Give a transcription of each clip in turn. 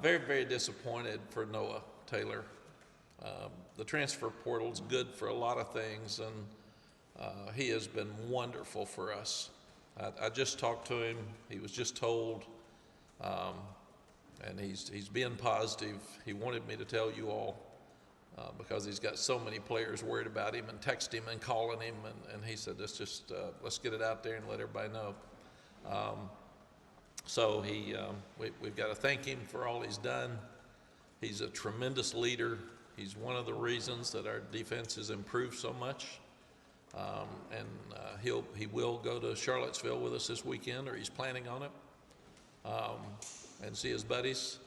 very, very disappointed for Noah Taylor. The transfer portal's good for a lot of things, and he has been wonderful for us. I just talked to him. He was just told, and he's being positive. He wanted me to tell you all because he's got so many players worried about him and texting him and calling him, and he said, let's get it out there and let everybody know. So we've got to thank him for all he's done. He's a tremendous leader. He's one of the reasons that our defense has improved so much. He will go to Charlottesville with us this weekend, or he's planning on it, and see his buddies.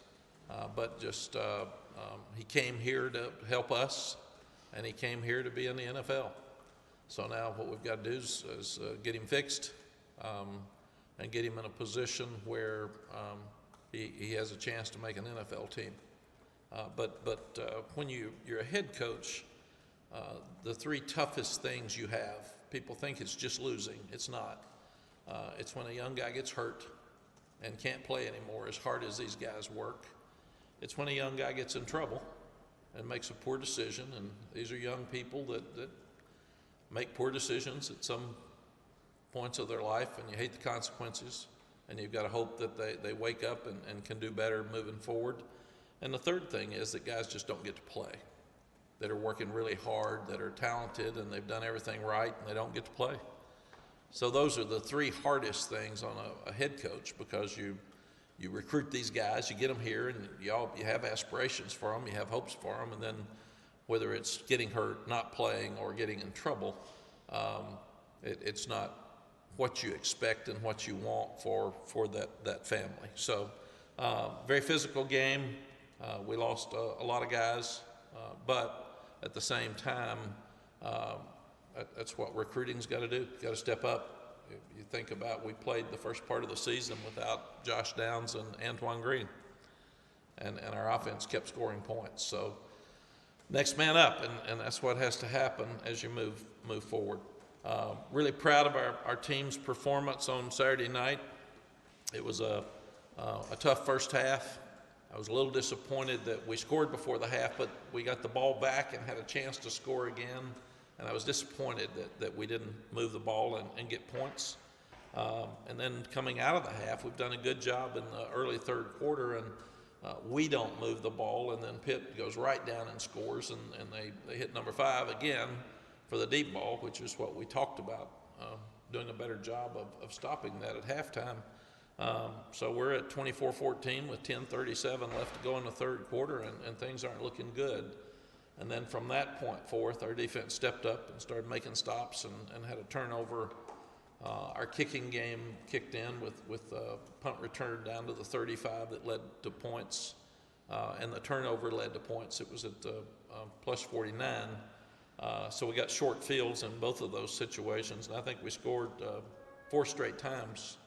He came here to help us, and he came here to be in the NFL. So now what we've got to do is get him fixed and get him in a position where he has a chance to make an NFL team. When you're a head coach, the three toughest things you have, people think it's just losing. It's not. It's when a young guy gets hurt and can't play anymore as hard as these guys work. It's when a young guy gets in trouble and makes a poor decision, and these are young people that make poor decisions at some points of their life, and you hate the consequences, and you've got to hope that they wake up and can do better moving forward. And the third thing is that guys just don't get to play, that are working really hard, that are talented, and they've done everything right, and they don't get to play. So those are the three hardest things on a head coach, because you recruit these guys, you get them here, and you have aspirations for them, you have hopes for them, and then whether it's getting hurt, not playing, or getting in trouble, it's not what you expect and what you want for that family. So very physical game. We lost a lot of guys, but at the same time, that's what recruiting's got to do. Got to step up. You think about, we played the first part of the season without Josh Downs and Antoine Green, and our offense kept scoring points. So next man up, and that's what has to happen as you move forward. Really proud of our team's performance on Saturday night. It was a tough first half. I was a little disappointed that we scored before the half, but we got the ball back and had a chance to score again. And I was disappointed that we didn't move the ball and get points. And then coming out of the half, we've done a good job in the early third quarter, and we don't move the ball, and then Pitt goes right down and scores, and they hit number 5 again for the deep ball, which is what we talked about, doing a better job of stopping that at halftime. So we're at 24-14 with 10:37 left to go in the third quarter, and things aren't looking good. And then from that point forth, our defense stepped up and started making stops and had a turnover. Our kicking game kicked in with punt return down to the 35 that led to points, and the turnover led to points. It was at plus 49. So we got short fields in both of those situations, and I think we scored 4 straight times,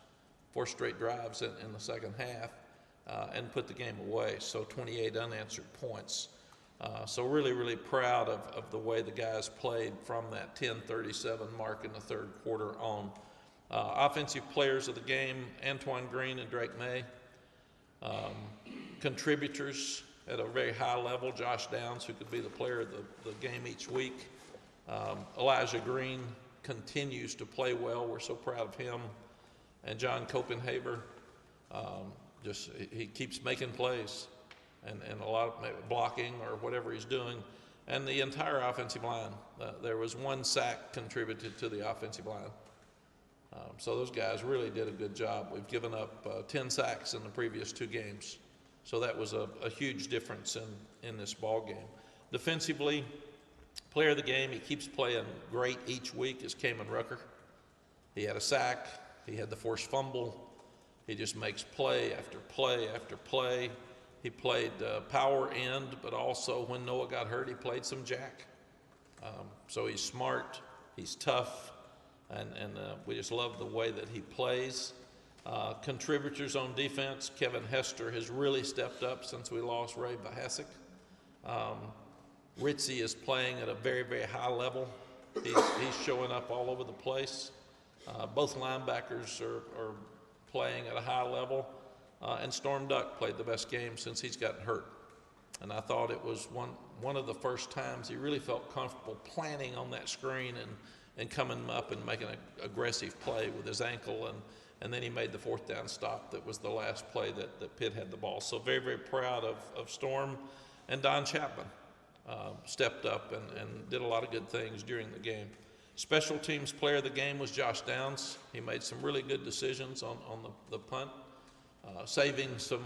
4 straight drives in the second half, and put the game away. So 28 unanswered points. So really, really proud of the way the guys played from that 10:37 mark in the third quarter on. Offensive players of the game, Antoine Green and Drake May. Contributors at a very high level, Josh Downs, who could be the player of the game each week. Elijah Green continues to play well. We're so proud of him. And John Copenhaver, he keeps making plays. And a lot of blocking or whatever he's doing, and the entire offensive line. There was 1 sack contributed to the offensive line. So those guys really did a good job. We've given up 10 sacks in the previous 2 games. So that was a huge difference in this ball game. Defensively, player of the game, he keeps playing great each week, is Kamen Rucker. He had a sack. He had the forced fumble. He just makes play after play after play. He played power end, but also when Noah got hurt, he played some jack. So he's smart, he's tough, and we just love the way that he plays. Contributors on defense, Kevin Hester has really stepped up since we lost Ray Bahasic. Ritzy is playing at a very, very high level. He's showing up all over the place. Both linebackers are playing at a high level. And Storm Duck played the best game since he's gotten hurt. And I thought it was one of the first times he really felt comfortable planting on that screen and coming up and making an aggressive play with his ankle. And then he made the fourth down stop that was the last play that Pitt had the ball. So very, very proud of Storm. And Don Chapman stepped up and did a lot of good things during the game. Special teams player of the game was Josh Downs. He made some really good decisions on the punt, saving some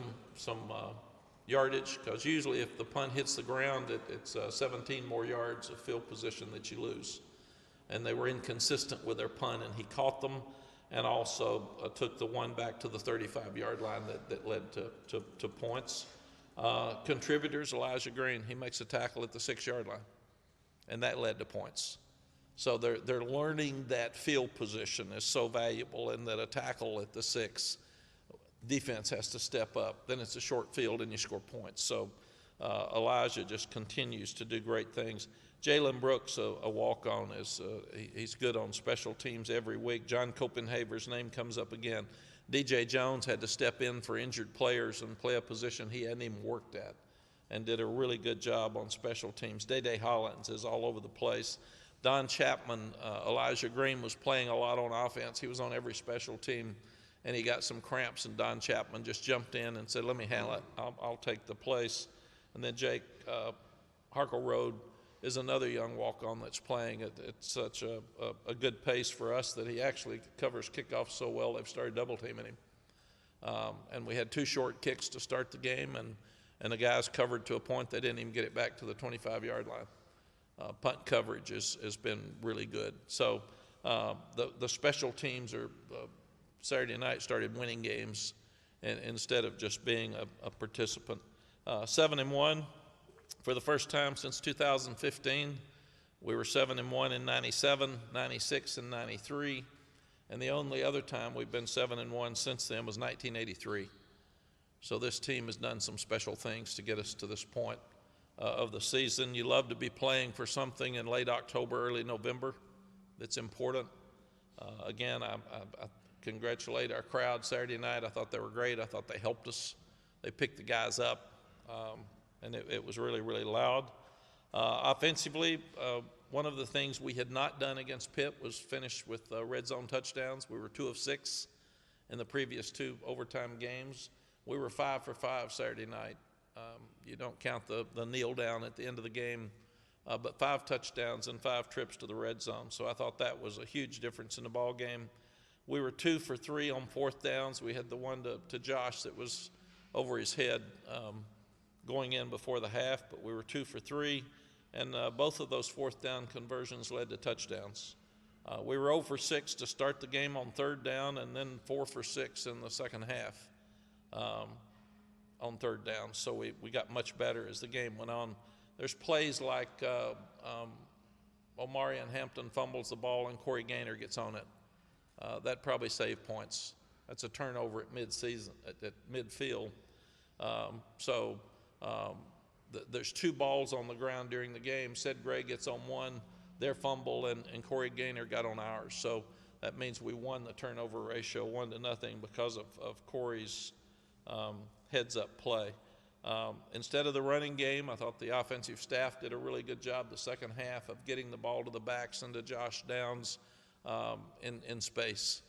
yardage, because usually if the punt hits the ground, it's 17 more yards of field position that you lose. And they were inconsistent with their punt, and he caught them, and also took the one back to the 35-yard line that led to points. Contributors, Elijah Green, he makes a tackle at the 6-yard line, and that led to points. So they're learning that field position is so valuable, and that a tackle at the 6, defense has to step up. Then it's a short field and you score points. So Elijah just continues to do great things. Jalen Brooks, a walk-on, he's good on special teams every week. John Copenhaver's name comes up again. DJ Jones had to step in for injured players and play a position he hadn't even worked at, and did a really good job on special teams. Day Hollins is all over the place. Don Chapman, Elijah Green was playing a lot on offense. He was on every special team, and he got some cramps, and Don Chapman just jumped in and said, let me handle it. I'll take the place. And then Jake Harkleroad is another young walk-on that's playing at such a good pace for us that he actually covers kickoffs so well they've started double-teaming him. And we had 2 short kicks to start the game, and the guys covered to a point they didn't even get it back to the 25-yard line. Punt coverage has been really good. So the special teams are Saturday night started winning games instead of just being a participant. 7-1 for the first time since 2015. We were 7-1 in 97, 96, and 93. And the only other time we've been 7-1 since then was 1983. So this team has done some special things to get us to this point of the season. You love to be playing for something in late October, early November that's important. Again, I congratulate our crowd Saturday night. I thought they were great. I thought they helped us. They picked the guys up, and it was really, really loud. Offensively, one of the things we had not done against Pitt was finish with red zone touchdowns. We were 2 of 6 in the previous 2 overtime games. We were 5 for 5 Saturday night. You don't count the kneel down at the end of the game, but 5 touchdowns and 5 trips to the red zone. So I thought that was a huge difference in the ball game. We were 2 for 3 on 4th downs. We had the one to Josh that was over his head going in before the half, but we were 2 for 3, and both of those 4th down conversions led to touchdowns. We were 0 for 6 to start the game on 3rd down, and then 4 for 6 in the second half on 3rd down. So we got much better as the game went on. There's plays like Omarion Hampton fumbles the ball and Corey Gaynor gets on it. That probably saved points. That's a turnover at mid-season, at midfield. There's 2 balls on the ground during the game. Sid Gray gets on one, their fumble, and Corey Gaynor got on ours. So that means we won the turnover ratio 1-0 because of Corey's heads-up play. Instead of the running game, I thought the offensive staff did a really good job the second half of getting the ball to the backs and to Josh Downs in space.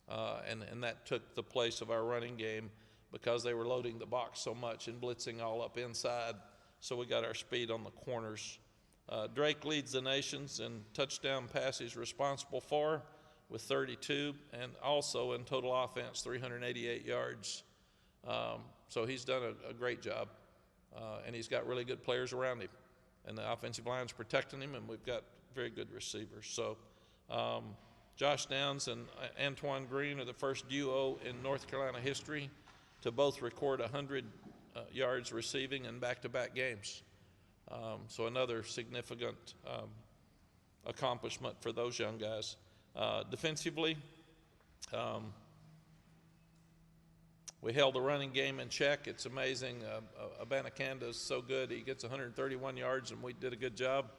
And that took the place of our running game because they were loading the box so much and blitzing all up inside. So we got our speed on the corners. Drake leads the nations in touchdown passes responsible for with 32, and also in total offense, 388 yards. So he's done a great job, and he's got really good players around him. And the offensive line's protecting him, and we've got very good receivers. So Josh Downs and Antoine Green are the first duo in North Carolina history to both record 100 yards receiving in back-to-back games. So another significant accomplishment for those young guys. Defensively, we held the running game in check. It's amazing. Abanikanda is so good. He gets 131 yards, and we did a good job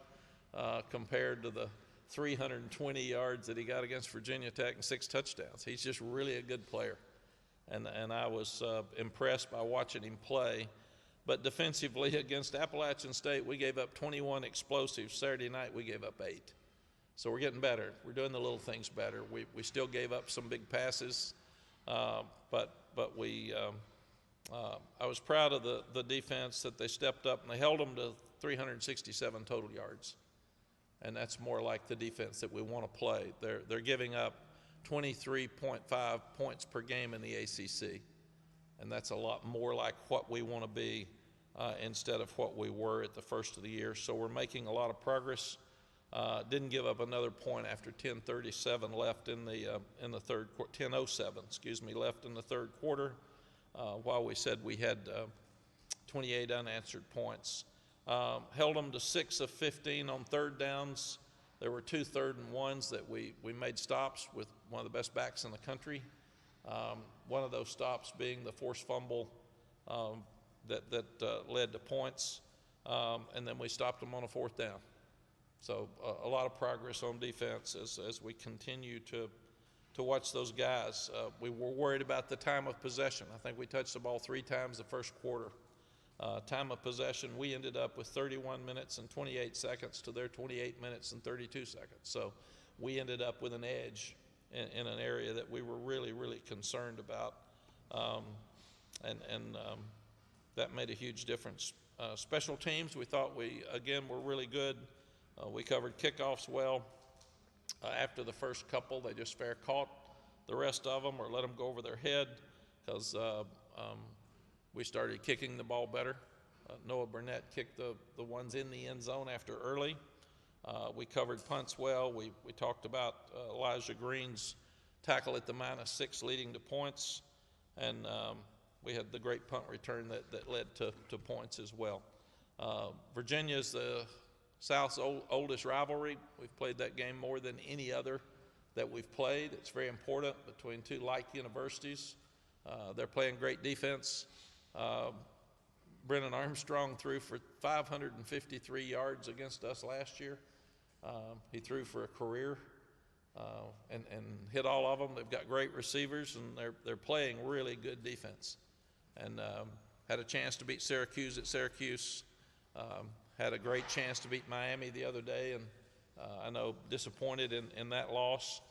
compared to the 320 yards that he got against Virginia Tech and 6 touchdowns. He's just really a good player. and I was impressed by watching him play. But defensively against Appalachian State, we gave up 21 explosives. Saturday night, we gave up 8. So we're getting better. We're doing the little things better. We still gave up some big passes, but I was proud of the defense that they stepped up, and they held them to 367 total yards. And that's more like the defense that we want to play. They're giving up 23.5 points per game in the ACC. And that's a lot more like what we want to be instead of what we were at the first of the year. So we're making a lot of progress. Didn't give up another point after 10:37 left in the third quarter, 10:07, excuse me, left in the third quarter. While we said we had 28 unanswered points. Held them to 6 of 15 on third downs. There were 2 third and ones that we made stops with one of the best backs in the country. One of those stops being the forced fumble that led to points, and then we stopped them on a 4th down. So a lot of progress on defense as we continue to watch those guys. We were worried about the time of possession. I think we touched the ball 3 times the first quarter. Time of possession, we ended up with 31 minutes and 28 seconds to their 28 minutes and 32 seconds. So we ended up with an edge in an area that we were really, really concerned about. That made a huge difference. Special teams, we thought again, were really good. We covered kickoffs well. After the first couple, they just fair caught the rest of them or let them go over their head because we started kicking the ball better. Noah Burnett kicked the ones in the end zone after early. We covered punts well. We talked about Elijah Green's tackle at the -6 leading to points. And we had the great punt return that led to points as well. Virginia's the South's oldest rivalry. We've played that game more than any other that we've played. It's very important between 2 like universities. They're playing great defense. Brennan Armstrong threw for 553 yards against us last year. He threw for a career and hit all of them. They've got great receivers, and they're playing really good defense. And had a chance to beat Syracuse at Syracuse. Had a great chance to beat Miami the other day, and I know disappointed in that loss.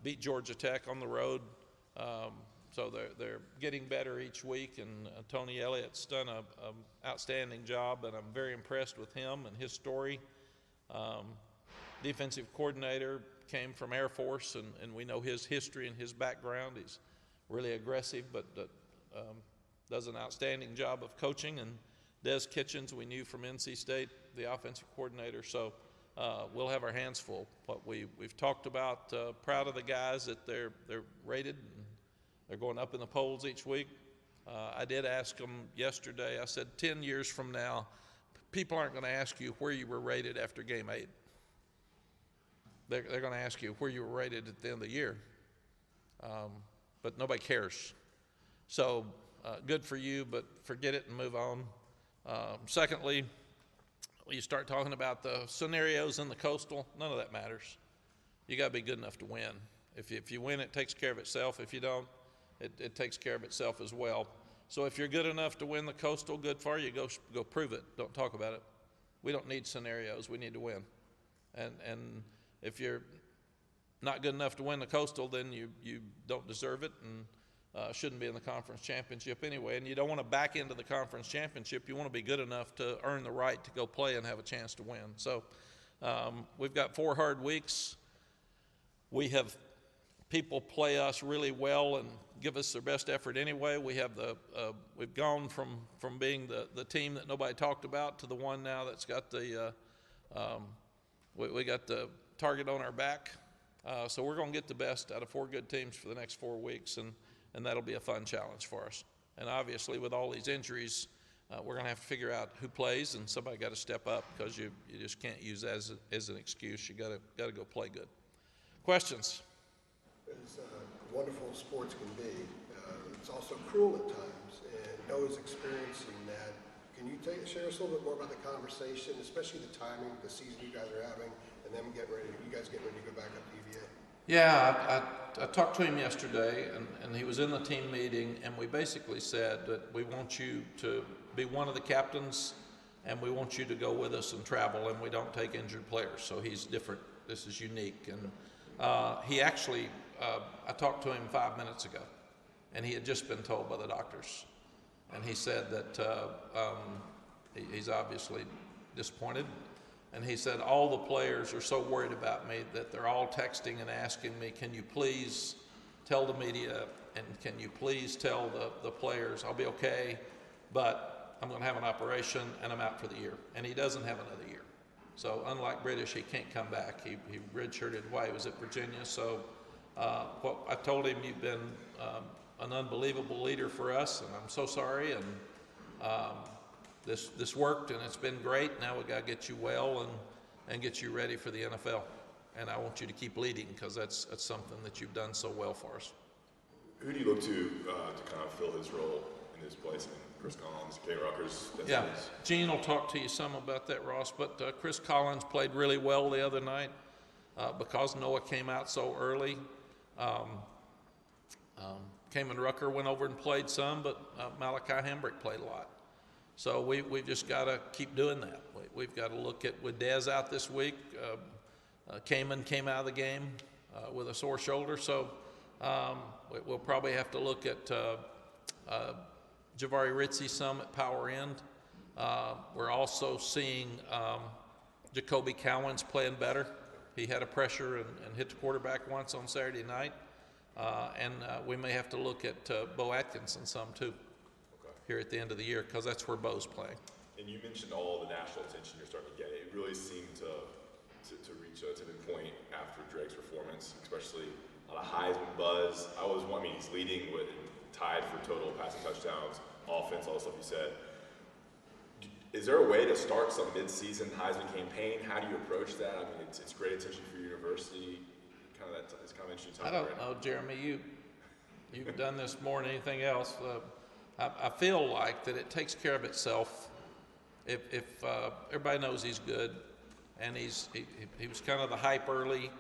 Beat Georgia Tech on the road. So they're getting better each week, and Tony Elliott's done an outstanding job, and I'm very impressed with him and his story. Defensive coordinator came from Air Force, and we know his history and his background. He's really aggressive, but does an outstanding job of coaching. And Des Kitchens, we knew from NC State, the offensive coordinator. So we'll have our hands full. But we've talked about, proud of the guys that they're rated. And they're going up in the polls each week. I did ask them yesterday, I said 10 years from now, people aren't going to ask you where you were rated after game 8. They're going to ask you where you were rated at the end of the year. But nobody cares. So good for you, but forget it and move on. Secondly, you start talking about the scenarios in the Coastal, none of that matters. You got to be good enough to win. If you win, it takes care of itself. If you don't, it takes care of itself as well. So if you're good enough to win the Coastal, good for you. Go prove it. Don't talk about it. We don't need scenarios. We need to win. And if you're not good enough to win the Coastal, then you don't deserve it and shouldn't be in the conference championship anyway. And you don't want to back into the conference championship. You want to be good enough to earn the right to go play and have a chance to win. So we've got 4 hard weeks. We have people play us really well and give us their best effort anyway. We've gone from being the team that nobody talked about to the one now that's got we got the target on our back. So we're going to get the best out of 4 good teams for the next 4 weeks, and that'll be a fun challenge for us. And obviously with all these injuries, we're going to have to figure out who plays, and somebody got to step up because you just can't use that as an excuse. You got to go play good. Questions? As wonderful sports can be, it's also cruel at times, and Noah's experiencing that. Can you share us a little bit more about the conversation, especially the timing, the season you guys are having, and then you guys getting ready to go back up to UVA? Yeah, I talked to him yesterday, and he was in the team meeting, and we basically said that we want you to be one of the captains, and we want you to go with us and travel, and we don't take injured players. So he's different. This is unique. And he actually, I talked to him 5 minutes ago, and he had just been told by the doctors. And he said that he's obviously disappointed. And he said, all the players are so worried about me that they're all texting and asking me, can you please tell the media and can you please tell the players I'll be okay, but I'm going to have an operation and I'm out for the year. And he doesn't have another year. So unlike British, he can't come back. He redshirted while he was at Virginia. So what I told him, you've been an unbelievable leader for us, and I'm so sorry. And this worked, and it's been great. Now we got to get you well and get you ready for the NFL. And I want you to keep leading because that's something that you've done so well for us. Who do you look to kind of fill his role in his place? Chris Collins, Kay Ruckers. Yeah, Gene will talk to you some about that, Ross. But Chris Collins played really well the other night because Noah came out so early. Kamen Rucker went over and played some, but Malachi Hambrick played a lot. So we've just got to keep doing that. We've got to look at, with Dez out this week, Kamen came out of the game with a sore shoulder. So we'll probably have to look at Javari Ritzie some at power end. We're also seeing Jacoby Cowens playing better. He had a pressure and hit the quarterback once on Saturday night. And we may have to look at Bo Atkinson some too here at the end of the year because that's where Bo's playing. And you mentioned all the national attention you're starting to get. It really seemed to reach a tipping point after Drake's performance, especially a lot of Heisman buzz. He's leading with tied for total passing touchdowns, offense, all the stuff you said. Is there a way to start some mid-season Heisman campaign? How do you approach that? I mean, it's great attention for your university. It's kind of interesting time. I don't know, Jeremy. You've done this more than anything else. I feel like that it takes care of itself. If everybody knows he's good, and he was kind of the hype early,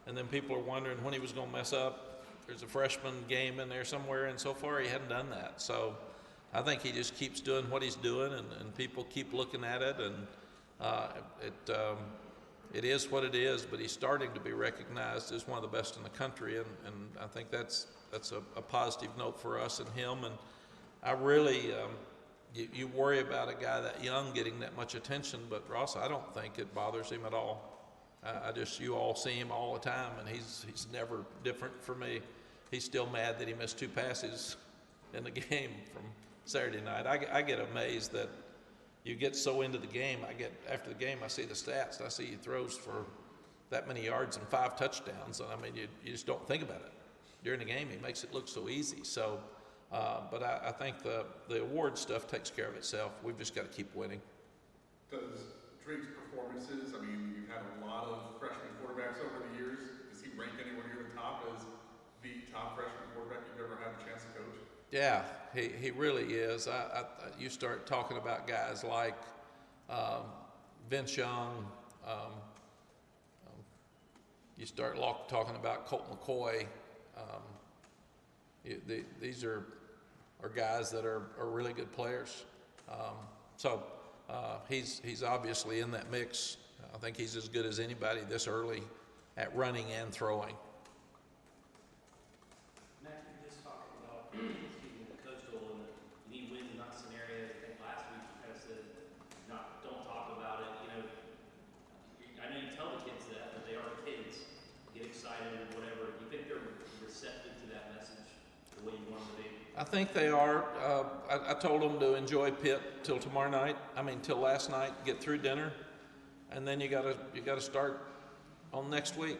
and then people are wondering when he was going to mess up. There's a freshman game in there somewhere, and so far he hadn't done that. So I think he just keeps doing what he's doing, and people keep looking at it, and it is what it is, but he's starting to be recognized as one of the best in the country, and I think that's a positive note for us and him. And I really, you worry about a guy that young getting that much attention, but Ross, I don't think it bothers him at all. You all see him all the time, and he's never different for me. He's still mad that he missed 2 passes in the game from Saturday night. I get amazed that you get so into the game. After the game, I see the stats, and I see he throws for that many yards and 5 touchdowns. And I mean, you just don't think about it. During the game, he makes it look so easy. So, but I think the award stuff takes care of itself. We've just got to keep winning. Does Drake's performances, I mean, you've had a lot of freshman quarterbacks over the years. Does he rank anywhere near the top as the top freshman quarterback you've ever had a chance to coach? Yeah, he really is. You start talking about guys like Vince Young. You start talking about Colt McCoy. These are guys that are really good players. So he's obviously in that mix. I think he's as good as anybody this early at running and throwing. Matt, you're just talking about the Coastal and the need wins in that scenario. I think last week you kind of said, don't talk about it. You know, I know you tell the kids that, but they are kids. Get excited and whatever. Do you think they're receptive to that message the way you want them to be? I think they are. I told them to enjoy Pitt till tomorrow night. Till last night. Get through dinner, and then you gotta start on next week.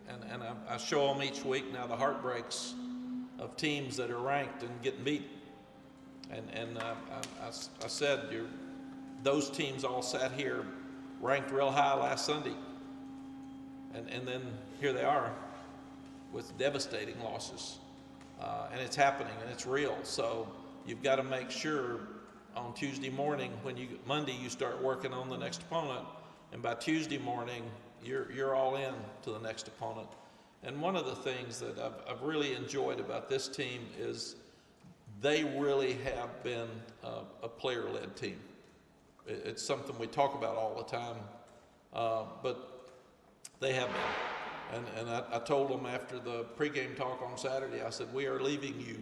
And I show them each week now the heartbreaks of teams that are ranked and getting beat. And I said those teams all sat here ranked real high last Sunday, and then here they are with devastating losses. And it's happening, and it's real. So you've got to make sure on Tuesday morning, Monday you start working on the next opponent, and by Tuesday morning you're all in to the next opponent. And one of the things that I've really enjoyed about this team is they really have been a player-led team. It's something we talk about all the time, but they have been. And I told them after the pregame talk on Saturday, I said, we are leaving you.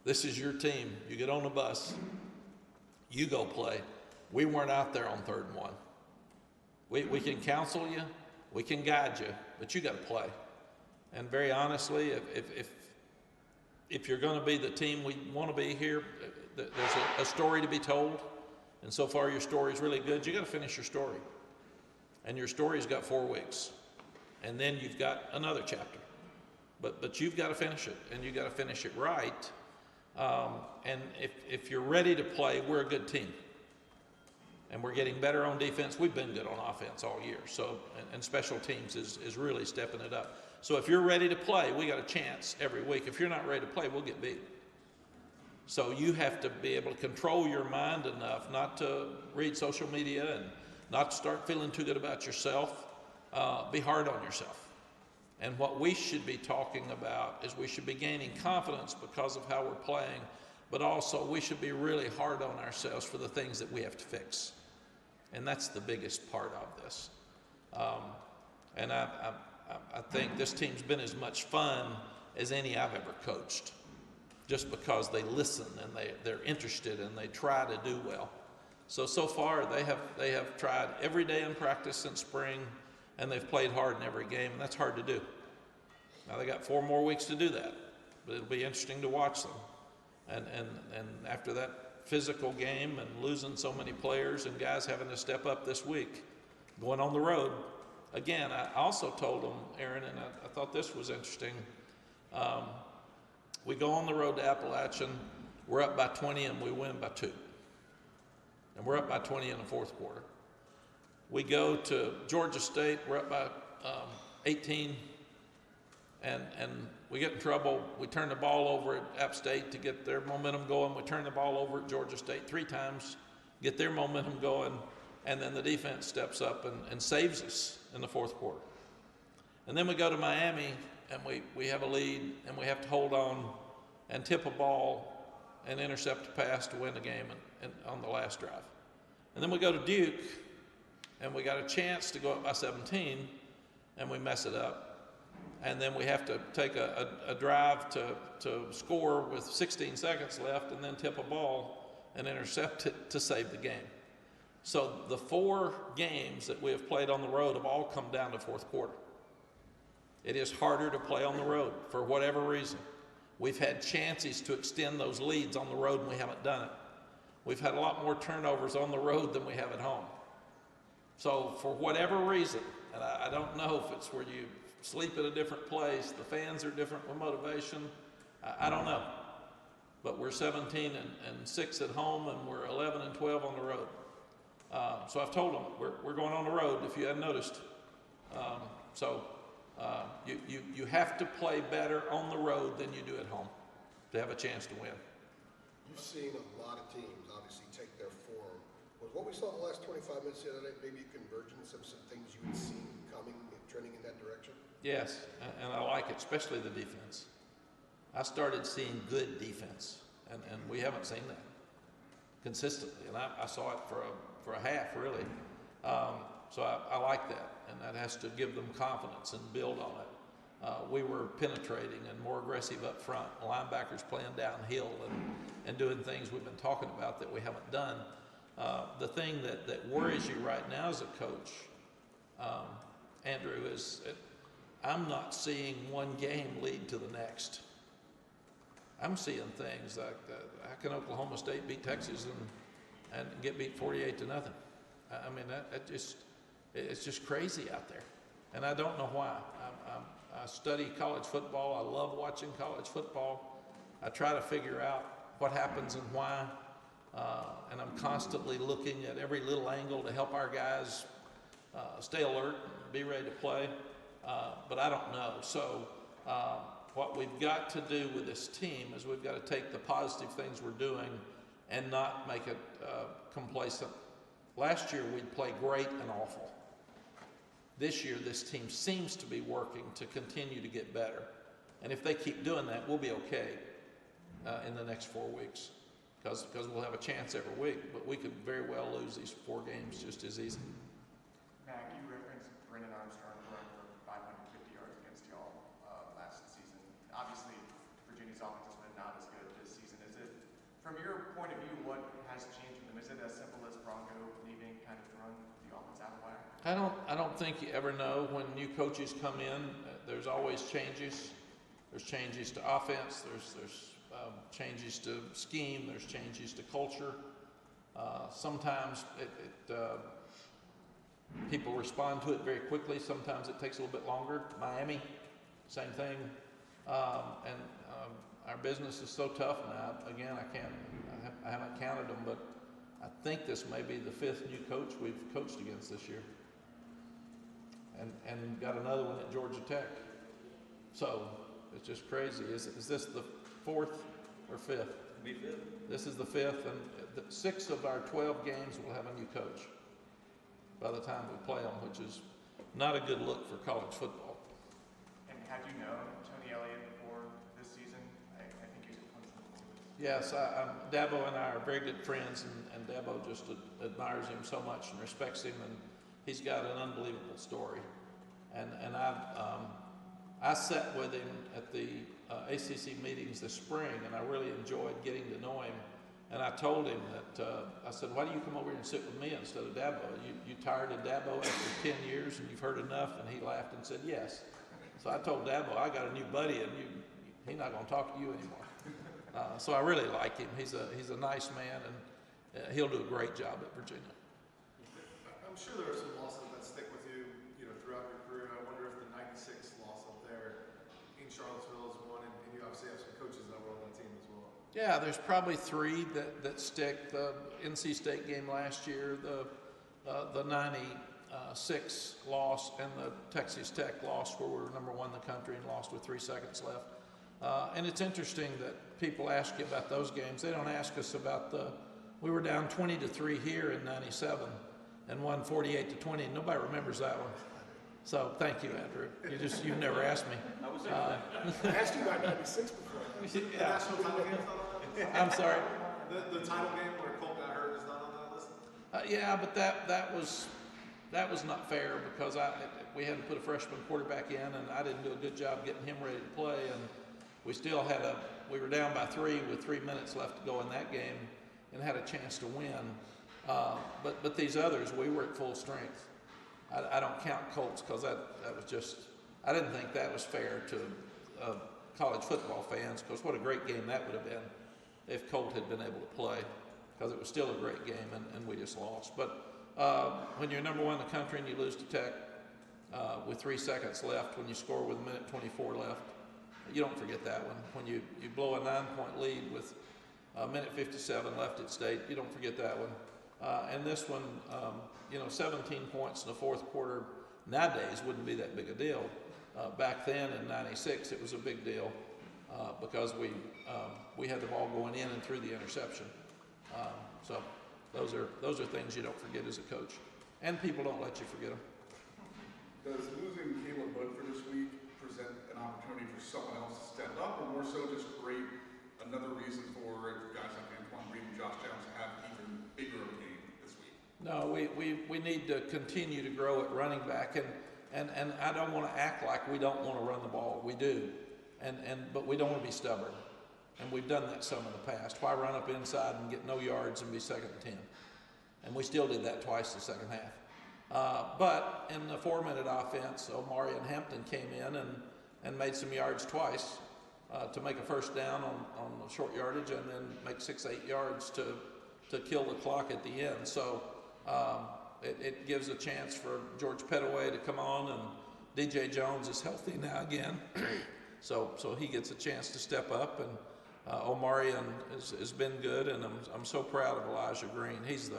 This is your team. You get on the bus. You go play. We weren't out there on 3rd and 1. We can counsel you. We can guide you, but you got to play. And very honestly, if you're going to be the team we want to be here, there's a story to be told. And so far your story is really good. You got to finish your story. And your story's got 4 weeks. And then you've got another chapter. But you've got to finish it, and you've got to finish it right. And if you're ready to play, we're a good team. And we're getting better on defense. We've been good on offense all year. So, and special teams is really stepping it up. So if you're ready to play, we got a chance every week. If you're not ready to play, we'll get beat. So you have to be able to control your mind enough not to read social media and not to start feeling too good about yourself. Be hard on yourself. And what we should be talking about is we should be gaining confidence because of how we're playing, but also we should be really hard on ourselves for the things that we have to fix. And that's the biggest part of this. And I think this team's been as much fun as any I've ever coached, just because they listen and they're interested and they try to do well. So far they have tried every day in practice since spring, and they've played hard in every game, and that's hard to do. Now they got 4 more weeks to do that, but it'll be interesting to watch them. And after that physical game and losing so many players and guys having to step up this week, going on the road, again, I also told them, Aaron, and I thought this was interesting. We go on the road to Appalachian, we're up by 20 and we win by 2. And we're up by 20 in the 4th quarter. We go to Georgia State, we're up by 18, and we get in trouble. We turn the ball over at App State to get their momentum going. We turn the ball over at Georgia State 3 times, get their momentum going, and then the defense steps up and saves us in the 4th quarter. And then we go to Miami, and we have a lead, and we have to hold on and tip a ball and intercept a pass to win the game and on the last drive. And then we go to Duke, and we got a chance to go up by 17, and we mess it up. And then we have to take a drive to score with 16 seconds left, and then tip a ball and intercept it to save the game. So the 4 games that we have played on the road have all come down to 4th quarter. It is harder to play on the road for whatever reason. We've had chances to extend those leads on the road, and we haven't done it. We've had a lot more turnovers on the road than we have at home. So for whatever reason, and I don't know if it's where you sleep at a different place, the fans are different with motivation, I don't know. But we're 17 and 6 at home, and we're 11 and 12 on the road. So I've told them we're going on the road, if you hadn't noticed. You have to play better on the road than you do at home to have a chance to win. You've seen a lot of teams obviously take their form. Was what we saw in the last 25 minutes the other day maybe a convergence of some things you had seen coming and trending in that direction? Yes, and I like it, especially the defense. I started seeing good defense, and we haven't seen that consistently, and I saw it for a half, really. So I like that, and that has to give them confidence and build on it. We were penetrating and more aggressive up front, linebackers playing downhill and doing things we've been talking about that we haven't done. The thing that worries you right now as a coach, Andrew, is I'm not seeing one game lead to the next. I'm seeing things like how can Oklahoma State beat Texas and get beat 48-0? I mean, it's just crazy out there, and I don't know why. I study college football. I love watching college football. I try to figure out what happens and why, and I'm constantly looking at every little angle to help our guys stay alert and be ready to play, but I don't know. So what we've got to do with this team is we've got to take the positive things we're doing and not make it complacent. Last year we'd play great and awful. This year, this team seems to be working to continue to get better. And if they keep doing that, we'll be okay in the next 4 weeks because we'll have a chance every week. But we could very well lose these 4 games just as easy. Mac, you referenced Brennan Armstrong throwing for 550 yards against y'all last season. Obviously, Virginia's offense has been not as good this season. Is it, from your point of view, what has changed with them? Is it as simple as Bronco leaving kind of throwing the offense out of whack? I don't think you ever know when new coaches come in. There's always changes. There's changes to offense. There's changes to scheme. There's changes to culture. Sometimes people respond to it very quickly. Sometimes it takes a little bit longer. Miami, same thing. And our business is so tough now. Again, I haven't counted them, but I think this may be the 5th new coach we've coached against this year. And got another one at Georgia Tech. So it's just crazy. Is this the 4th or 5th? It'll be 5th. This is the 5th, and 6 of our 12 games will have a new coach by the time we play them, which is not a good look for college football. And had you known Tony Elliott before this season? I think he was at Clemson. Yes, Dabo and I are very good friends, and Dabo just admires him so much and respects him, and he's got an unbelievable story. And I sat with him at the ACC meetings this spring, and I really enjoyed getting to know him. And I told him that, I said, why do you come over here and sit with me instead of Dabo? You tired of Dabo after 10 years and you've heard enough? And he laughed and said, yes. So I told Dabo, I got a new buddy and he's not going to talk to you anymore. So I really like him. He's a nice man, and he'll do a great job at Virginia. I'm sure there are some losses that stick with you, throughout your career. I wonder if the '96 loss up there in Charlottesville is one, and you obviously have some coaches that were on that team as well. Yeah, there's probably 3 that stick. The NC State game last year, the 96 loss, and the Texas Tech loss where we were number 1 in the country and lost with 3 seconds left. And it's interesting that people ask you about those games. They don't ask us about we were down 20-3 here in '97 and won 48-20. Nobody remembers that one. So thank you, Andrew. You've never asked me. I asked you about 96 before. The national title game is not on that list? I'm sorry. The title game where Colt got hurt is not on that list? Yeah, but that was not fair because we had to put a freshman quarterback in, and I didn't do a good job getting him ready to play, and we still we were down by 3 with 3 minutes left to go in that game and had a chance to win. But these others, we were at full strength. I don't count Colts because that was just, I didn't think that was fair to college football fans, because what a great game that would have been if Colt had been able to play, because it was still a great game, and we just lost. But when you're number 1 in the country and you lose to Tech with 3 seconds left, when you score with 1:24 left, you don't forget that one. When you blow a 9-point lead with 1:57 left at State, you don't forget that one. And this one, 17 points in the 4th quarter nowadays wouldn't be that big a deal. Back then in '96, it was a big deal because we had the ball going in and through the interception. So those are things you don't forget as a coach, and people don't let you forget them. Does losing Caleb Hood for this week present an opportunity for someone else to step up, or more so just create another reason for guys like Antoine Reed and Josh Downs to have even bigger of a game this week? No, we need to continue to grow at running back, and I don't want to act like we don't want to run the ball. We do, but we don't want to be stubborn, and we've done that some in the past. Why run up inside and get no yards and be 2nd and 10? And we still did that twice the second half. But in the 4-minute offense, Omari and Hampton came in and made some yards twice to make a first down on the short yardage, and then make 6-8 yards to kill the clock at the end. So it gives a chance for George Pettaway to come on, and DJ Jones is healthy now again. so he gets a chance to step up, and Omari has been good, and I'm so proud of Elijah Green. He's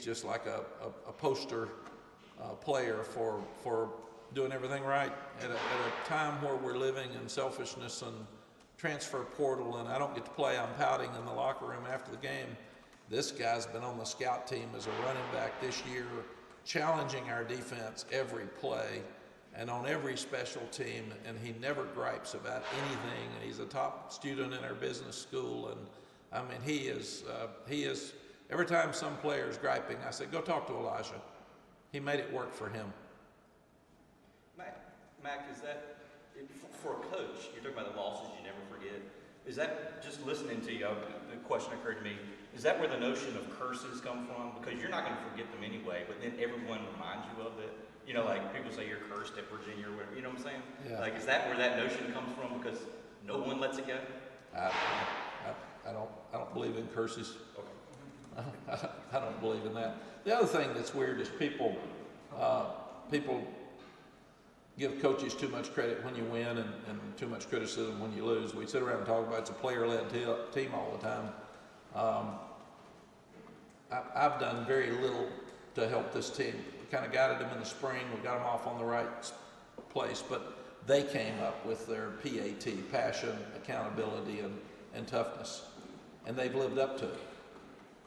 just like a poster player for doing everything right at a time where we're living in selfishness and transfer portal, and I don't get to play. I'm pouting in the locker room after the game. This guy's been on the scout team as a running back this year challenging our defense every play and on every special team, and he never gripes about anything. And he's a top student in our business school, and I mean, he is, every time some player is griping, I say, go talk to Elijah. He made it work for him. Mac, is that, for a coach, you're talking about the losses you never forget, is that, just listening to you, the question occurred to me, is that where the notion of curses come from? Because you're not going to forget them anyway, but then everyone reminds you of it. You know, like people say you're cursed at Virginia or whatever, you know what I'm saying? Yeah. Like, is that where that notion comes from? Because no one lets it go? I don't believe in curses. Okay. I don't believe in that. The other thing that's weird is people give coaches too much credit when you win and too much criticism when you lose. We sit around and talk about it's a player-led team all the time. I've done very little to help this team. We kind of guided them in the spring. We got them off on the right place, but they came up with their PAT, passion, accountability, and toughness, and they've lived up to it.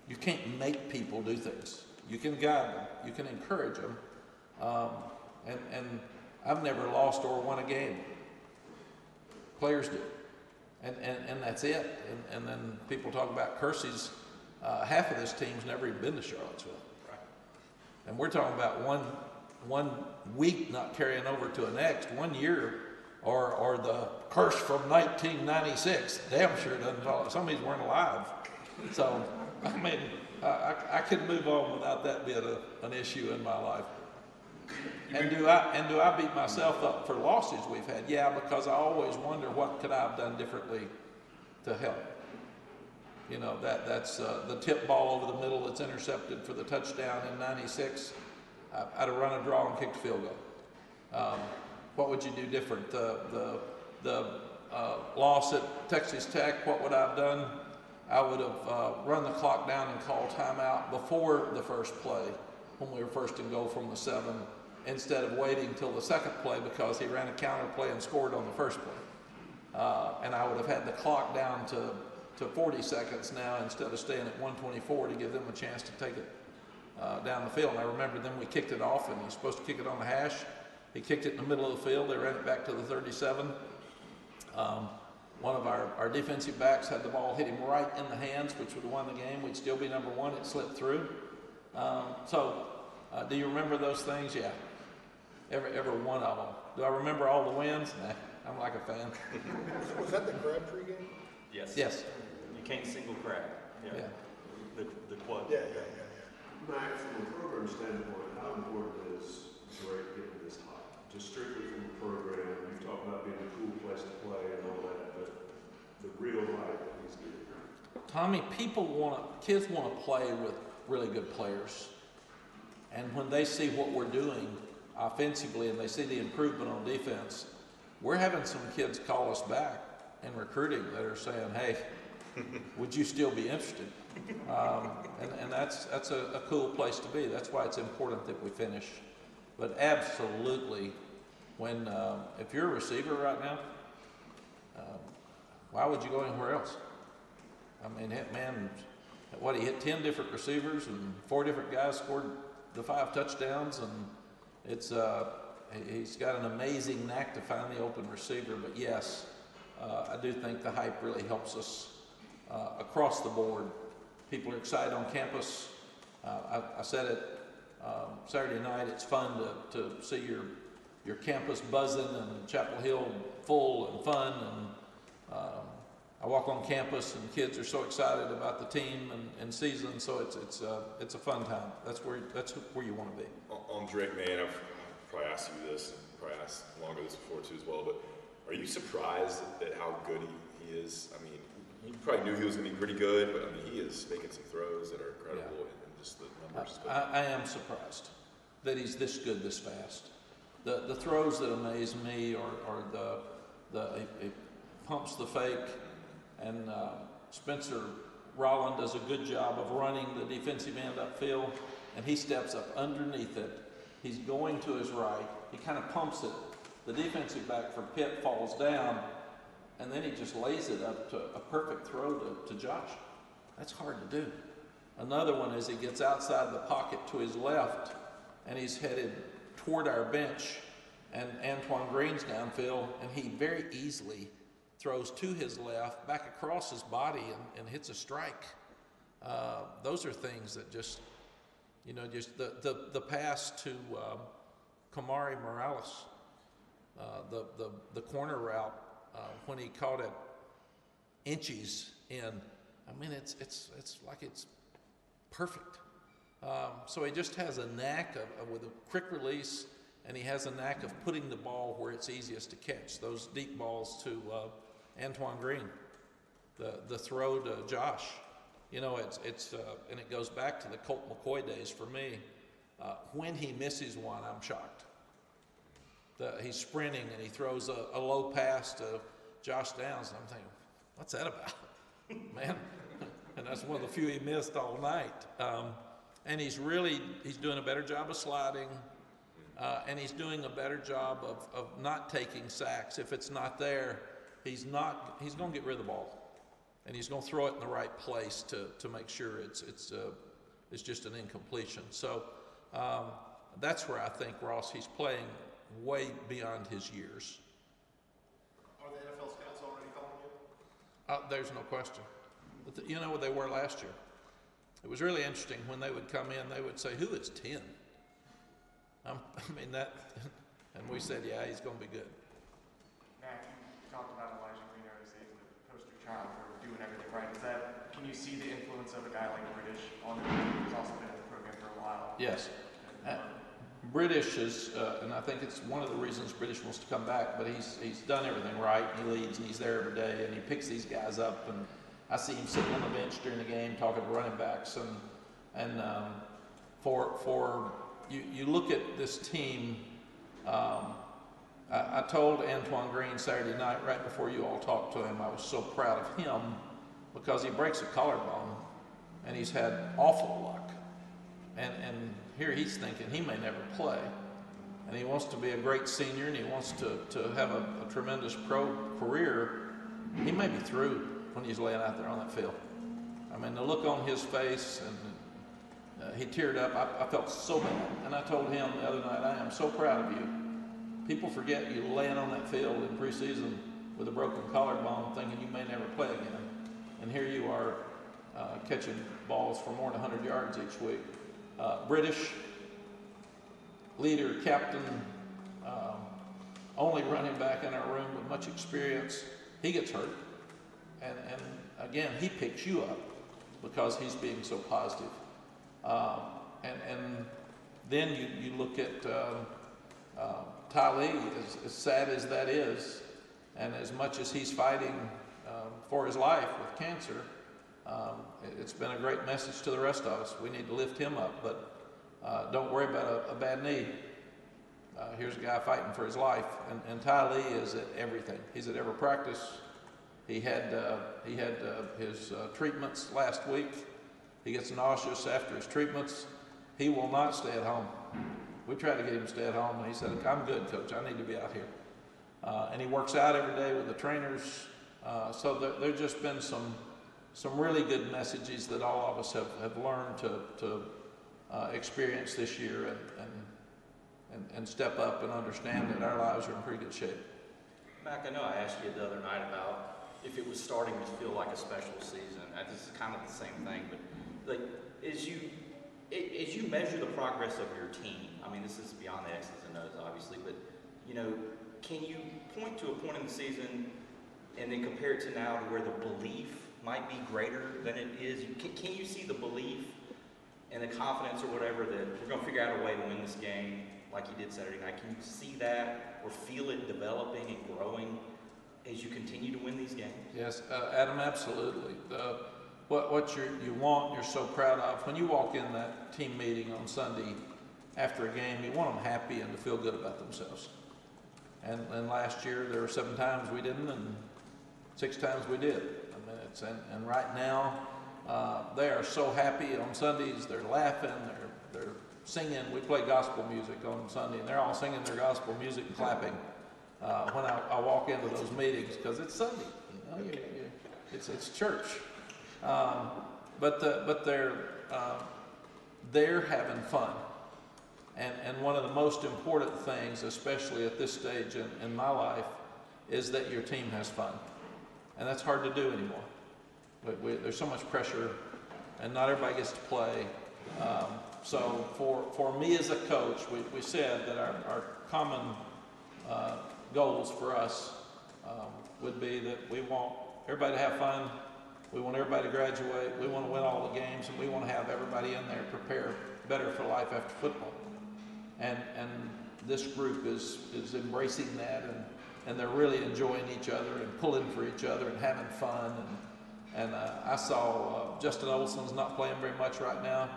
You can't make people do things. You can guide them. You can encourage them. And I've never lost or won a game. Players do. And that's it. And then people talk about curses. Half of this team's never even been to Charlottesville. Right. And we're talking about one week not carrying over to the next, 1 year, or the curse from 1996. Damn sure doesn't follow. Some of these weren't alive. So, I mean, I could move on without that being an issue in my life. And do I beat myself up for losses we've had? Yeah, because I always wonder what could I have done differently to help. You know, that's the tip ball over the middle that's intercepted for the touchdown in '96. I'd have run a draw and kicked a field goal. What would you do different? The loss at Texas Tech, what would I have done? I would have run the clock down and called timeout before the first play when we were first and goal from the 7, instead of waiting till the second play because he ran a counter play and scored on the first play. And I would have had the clock down to 40 seconds now instead of staying at 124 to give them a chance to take it down the field. And I remember then we kicked it off, and he's supposed to kick it on the hash. He kicked it in the middle of the field. They ran it back to the 37. One of our defensive backs had the ball hit him right in the hands, which would have won the game. We'd still be number 1. It slipped through. Do you remember those things? Yeah. Every one of them. Do I remember all the wins? Nah, I'm like a fan. Was that the Crabtree game? Yes. Yes. You can't single crab. Yeah. The quad. Yeah. Mac, from a program standpoint, how important is Drake getting this hot? Just strictly from the program, you talk about being a cool place to play and all that, but the real life that he's getting. Tommy, kids want to play with really good players. And when they see what we're doing offensively and they see the improvement on defense, we're having some kids call us back in recruiting that are saying, hey, would you still be interested? And that's a cool place to be. That's why it's important that we finish. But absolutely, if you're a receiver right now, why would you go anywhere else? I mean, he hit 10 different receivers and 4 different guys scored the 5 touchdowns, and he's got an amazing knack to find the open receiver. But yes, I do think the hype really helps us across the board. People are excited on campus. I said it Saturday night. It's fun to see your campus buzzing and Chapel Hill full and fun. And I walk on campus and kids are so excited about the team and season. So it's a fun time. That's where you want to be. On Drake, man, I've probably asked you this, probably asked longer this before too as well, but are you surprised at how good he is? I mean, you probably knew he was going to be pretty good, but I mean, he is making some throws that are incredible, and just the numbers. I am surprised that he's this good this fast. The throws that amaze me are he pumps the fake, and Spencer Rolland does a good job of running the defensive end upfield, and he steps up underneath it. He's going to his right. He kind of pumps it. The defensive back for Pitt falls down, and then he just lays it up to a perfect throw to Josh. That's hard to do. Another one is he gets outside the pocket to his left, and he's headed toward our bench, and Antoine Green's downfield, and he very easily throws to his left, back across his body, and hits a strike. Those are things that just, you know, just the pass to Kamari Morales, the corner route, when he caught it inches in, I mean, it's like it's perfect. So he just has a knack of with a quick release, and he has a knack of putting the ball where it's easiest to catch. Those deep balls to Antoine Green, the throw to Josh. You know, it's and it goes back to the Colt McCoy days for me. When he misses one, I'm shocked. He's sprinting and he throws a low pass to Josh Downs, and I'm thinking, what's that about, man? And that's one of the few he missed all night. And he's doing a better job of sliding, and he's doing a better job of not taking sacks. If it's not there, he's going to get rid of the ball, and he's going to throw it in the right place to make sure it's just an incompletion. So that's where I think Ross, he's playing way beyond his years. Are the NFL scouts already calling you? There's no question. But you know what they were last year? It was really interesting. When they would come in, they would say, "Who is 10?" I mean, that, and we said, "Yeah, he's going to be good." Mac, you talked about Elijah Greeno as the poster child for doing everything right. Can you see the influence of a guy like British on the team who's also been in the program for a while? Yes. British is, and I think it's one of the reasons British wants to come back, but he's done everything right. He leads, and he's there every day, and he picks these guys up, and I see him sitting on the bench during the game talking to running backs, and for you look at this team. I told Antoine Green Saturday night, right before you all talked to him, I was so proud of him because he breaks a collarbone, and he's had awful luck, and here he's thinking he may never play, and he wants to be a great senior, and he wants to have a tremendous pro career. He may be through when he's laying out there on that field. I mean, the look on his face, and he teared up. I felt so bad, and I told him the other night, I am so proud of you. People forget you laying on that field in preseason with a broken collarbone thinking you may never play again, and here you are catching balls for more than 100 yards each week. British leader, captain, only running back in our room with much experience. He gets hurt, and again, he picks you up because he's being so positive. And then you look at Ty Lee, as sad as that is, and as much as he's fighting for his life with cancer, it's been a great message to the rest of us. We need to lift him up, but don't worry about a bad knee. Here's a guy fighting for his life, and Ty Lee is at everything. He's at every practice. He had his treatments last week. He gets nauseous after his treatments. He will not stay at home. We tried to get him to stay at home, and he said, "I'm good, Coach. I need to be out here." And he works out every day with the trainers. So there's just been some really good messages that all of us have learned to experience this year and step up and understand that our lives are in pretty good shape. Mac, I know I asked you the other night about if it was starting to feel like a special season. This is kind of the same thing, but like as you measure the progress of your team, I mean, this is beyond the X's and O's, obviously, but you know, can you point to a point in the season and then compare it to now to where the belief might be greater than it is? Can you see the belief and the confidence or whatever that we're going to figure out a way to win this game like you did Saturday night? Can you see that or feel it developing and growing as you continue to win these games? Yes, Adam, absolutely. What you want, you're so proud of. When you walk in that team meeting on Sunday after a game, you want them happy and to feel good about themselves. And last year there were 7 times we didn't, and 6 times we did. I mean, and right now they are so happy on Sundays. They're laughing. They're singing. We play gospel music on Sunday, and they're all singing their gospel music and clapping when I walk into those meetings because it's Sunday. You know, it's church. But they're having fun, And one of the most important things, especially at this stage in my life, is that your team has fun. And that's hard to do anymore. There's so much pressure, and not everybody gets to play. So for me as a coach, we said that our common goals for us would be that we want everybody to have fun, we want everybody to graduate, we want to win all the games, and we want to have everybody in there prepare better for life after football. And this group is embracing that, and they're really enjoying each other and pulling for each other and having fun. And I saw Justin Olson's not playing very much right now.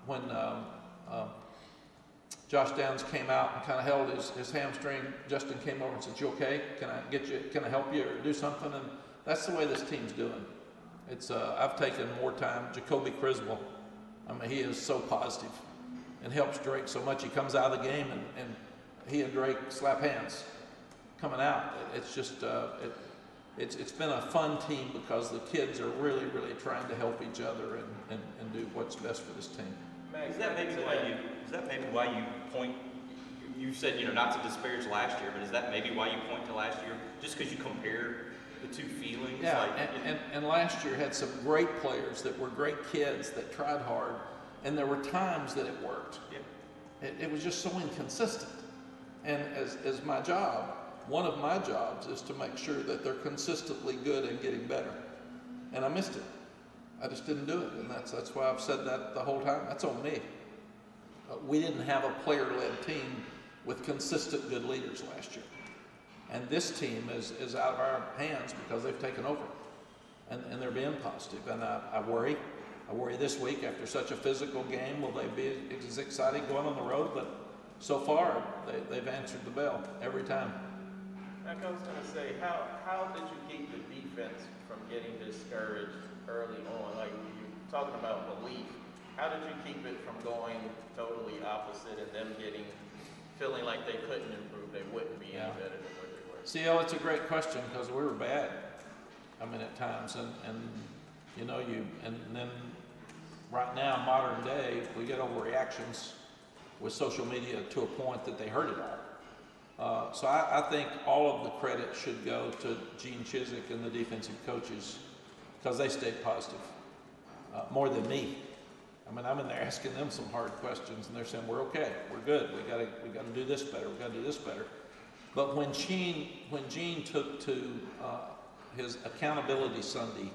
When Josh Downs came out and kind of held his hamstring, Justin came over and said, "You okay? Can I help you or do something?" And that's the way this team's doing. It's I've taken more time. Jacoby Criswell, I mean, he is so positive and helps Drake so much. He comes out of the game and he and Drake slap hands coming out. It's just it's been a fun team because the kids are really trying to help each other and do what's best for this team. Is that maybe why you point? You said not to disparage last year, but is that maybe why you point to last year? Just because you compare the two feelings? Yeah, and last year had some great players that were great kids that tried hard, and there were times that it worked. Yeah. It was just so inconsistent. And as my job, one of my jobs is to make sure that they're consistently good and getting better. And I missed it. I just didn't do it, and that's why I've said that the whole time. That's on me. We didn't have a player-led team with consistent good leaders last year. And this team is out of our hands because they've taken over, and they're being positive. And I worry this week after such a physical game, will they be as excited going on the road? But so far, they've answered the bell every time. I was going to say, how did you keep the defense from getting discouraged early on? Like you're talking about belief. How did you keep it from going totally opposite and them feeling like they couldn't improve, they wouldn't be any better than what they were? CL, it's a great question because we were bad. I mean, at times, and then right now, modern day, we get overreactions with social media to a point that they hurt it all. So I think all of the credit should go to Gene Chizik and the defensive coaches because they stayed positive more than me. I mean, I'm in there asking them some hard questions, and they're saying, "We're okay, we're good. We got to do this better. We got to do this better." But when Gene took to his accountability Sunday,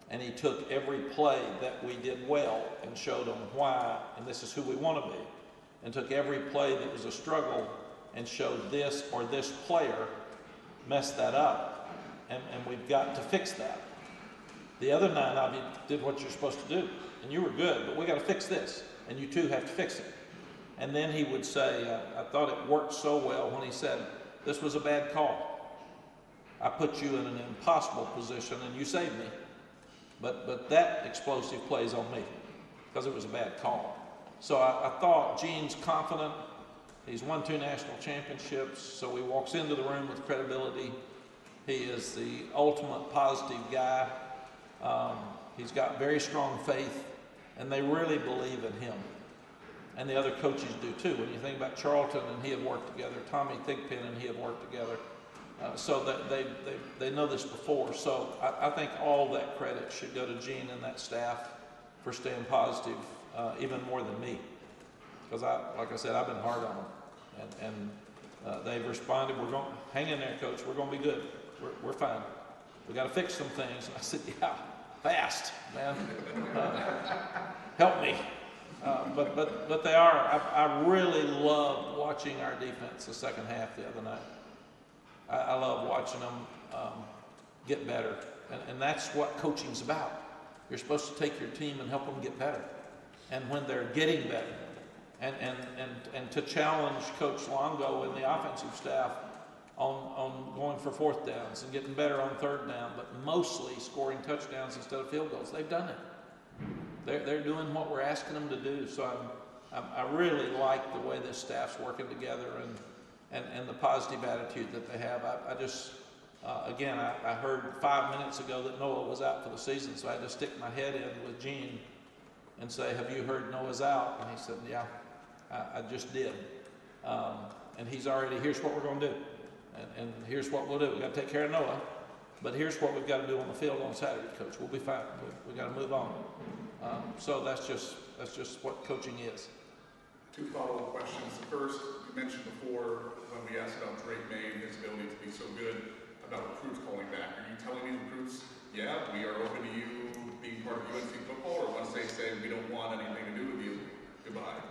and he took every play that we did well and showed them why, and this is who we want to be, and took every play that was a struggle and showed this or this player messed that up, and we've got to fix that. The other 9 of you did what you're supposed to do, and you were good, but we got to fix this, and you too have to fix it. And then he would say, I thought it worked so well when he said, "This was a bad call. I put you in an impossible position, and you saved me. But that explosive play is on me because it was a bad call." So I thought Gene's confident. He's won 2 national championships, so he walks into the room with credibility. He is the ultimate positive guy. He's got very strong faith, and they really believe in him. And the other coaches do too. When you think about Charlton and he have worked together, Tommy Thigpen and he have worked together, so that they know this before. So I think all that credit should go to Gene and that staff for staying positive, even more than me. Because like I said, I've been hard on them, and they've responded. We're going, hang in there, coach. We're going to be good. We're fine. We got to fix some things. And I said, yeah, fast, man. Help me. But they are. I really loved watching our defense the second half the other night. I love watching them get better, and that's what coaching's about. You're supposed to take your team and help them get better, and when they're getting better, and to challenge Coach Longo and the offensive staff on going for 4th downs and getting better on 3rd down, but mostly scoring touchdowns instead of field goals. They've done it. They're doing what we're asking them to do. So I really like the way this staff's working together and the positive attitude that they have. I just again, I heard 5 minutes ago that Noah was out for the season, so I had to stick my head in with Gene and say, "Have you heard Noah's out?" And he said, "Yeah." I just did. And he's already, here's what we're going to do. And here's what we'll do. We've got to take care of Noah, but here's what we've got to do on the field on Saturday, Coach. We'll be fine. We've got to move on. So that's just what coaching is. 2 follow-up questions. The first, you mentioned before when we asked about Drake May and his ability to be so good about recruits calling back. Are you telling these recruits, yeah, we are open to you being part of UNC football, or once they say we don't want anything to do with you, goodbye?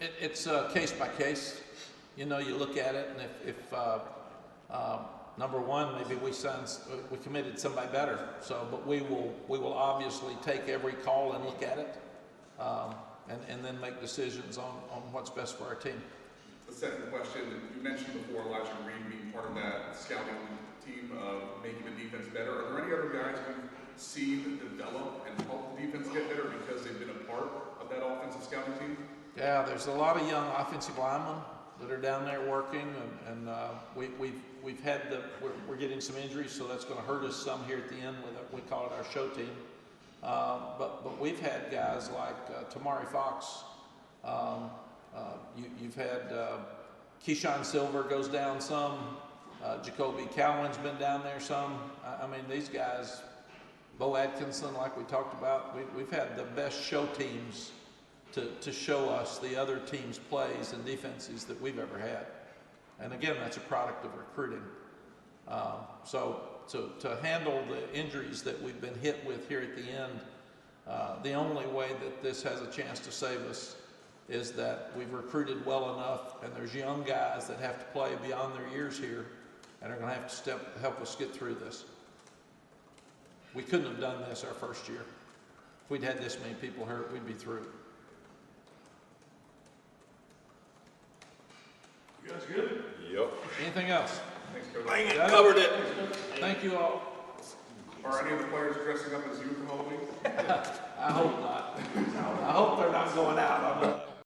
It's case by case. You know, you look at it, and if number one, maybe we committed somebody better. So, but we will obviously take every call and look at it, and then make decisions on what's best for our team. The second question, you mentioned before Elijah Green being part of that scouting team of making the defense better. Are there any other guys who've seen develop and help the defense get better because they've been a part of that offensive scouting team? Yeah, there's a lot of young offensive linemen that are down there working, and we've had we're getting some injuries, so that's going to hurt us some here at the end with we call it our show team. But we've had guys like Tamari Fox. You've had Keyshawn Silver goes down some. Jacoby Cowan's been down there some. I mean, these guys, Bo Atkinson, like we talked about, we've had the best show teams to show us the other team's plays and defenses that we've ever had. And again, that's a product of recruiting. So to handle the injuries that we've been hit with here at the end, the only way that this has a chance to save us is that we've recruited well enough, and there's young guys that have to play beyond their years here and are going to have to help us get through this. We couldn't have done this our first year. If we'd had this many people hurt, we'd be through. You guys good? Yep. Anything else? Thanks, Coach. Dang it, covered it. Thank you all. Are any of the players dressing up as you for Halloween? I hope not. I hope they're not going out.